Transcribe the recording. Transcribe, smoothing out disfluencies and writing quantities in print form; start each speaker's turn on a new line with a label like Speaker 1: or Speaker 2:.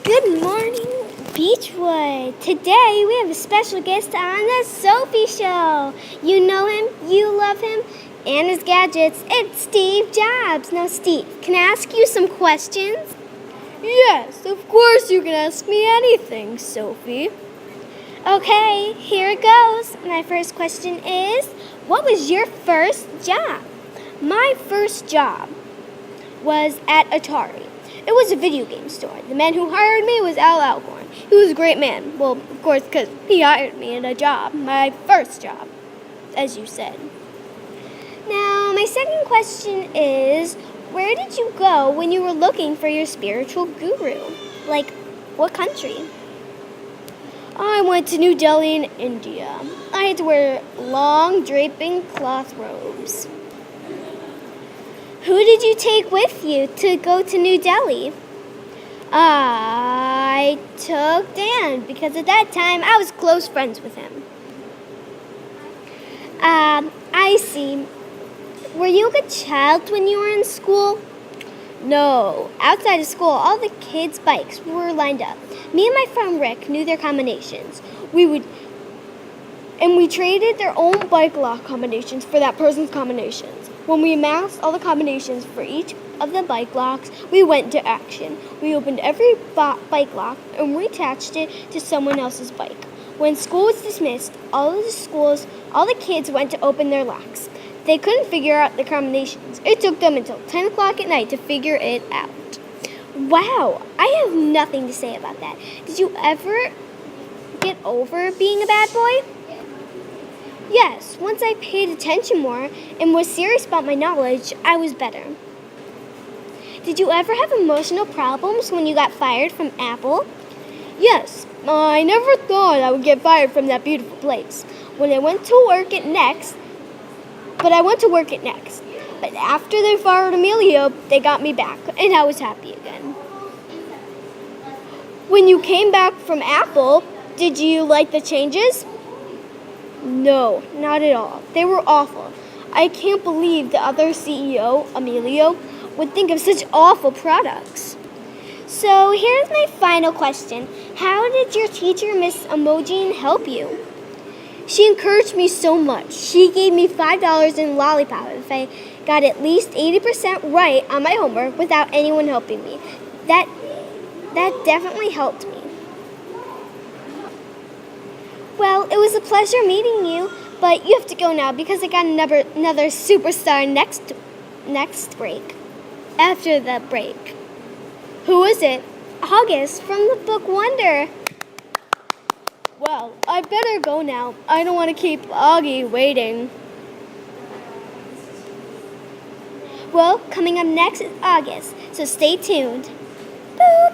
Speaker 1: Good morning, Beechwood. Today we have a special guest on the Sophie Show. You know him, you love him, and his gadgets. It's Steve Jobs. Now, Steve, can I ask you some questions?
Speaker 2: Yes, of course you can ask me anything, Sophie.
Speaker 1: Okay, here it goes. My first question is, what was your first job? My first job was at Atari. It was a video game store. The man who hired me was Al Alcorn. He was a great man. Well, of course, because he hired me in a job, my first job, as you said. Now, my second question is, where did you go when you were looking for your spiritual guru? Like, what country?
Speaker 2: I went to New Delhi in India. I had to wear long, draping cloth robes.
Speaker 1: Who did you take with you to go to New Delhi?
Speaker 2: I took Dan, because at that time I was close friends with him.
Speaker 1: I see. Were you a good child when you were in school?
Speaker 2: No. Outside of school, all the kids' bikes were lined up. Me and my friend Rick knew their combinations. We traded their own bike lock combinations for that person's combinations. When we amassed all the combinations for each of the bike locks, we went to action. We opened every bike lock and reattached it to someone else's bike. When school was dismissed, all the kids went to open their locks. They couldn't figure out the combinations. It took them until 10 o'clock at night to figure it out.
Speaker 1: Wow, I have nothing to say about that. Did you ever get over being a bad boy?
Speaker 2: Yes, once I paid attention more and was serious about my knowledge, I was better.
Speaker 1: Did you ever have emotional problems when you got fired from Apple?
Speaker 2: Yes, I never thought I would get fired from that beautiful place. I went to work at Next. But after they fired Emilio, they got me back, and I was happy again. When you came back from Apple, did you like the changes? No, not at all. They were awful. I can't believe the other CEO, Emilio, would think of such awful products.
Speaker 1: So here's my final question. How did your teacher, Miss Emojin, help you?
Speaker 2: She encouraged me so much. She gave me $5 in lollipop if I got at least 80% right on my homework without anyone helping me. That definitely helped me.
Speaker 1: Well, it was a pleasure meeting you, but you have to go now because I got another superstar next break.
Speaker 2: After the break. Who is it?
Speaker 1: August from the book Wonder.
Speaker 2: Well, I better go now. I don't want to keep Augie waiting.
Speaker 1: Well, coming up next is August, so stay tuned. Boop!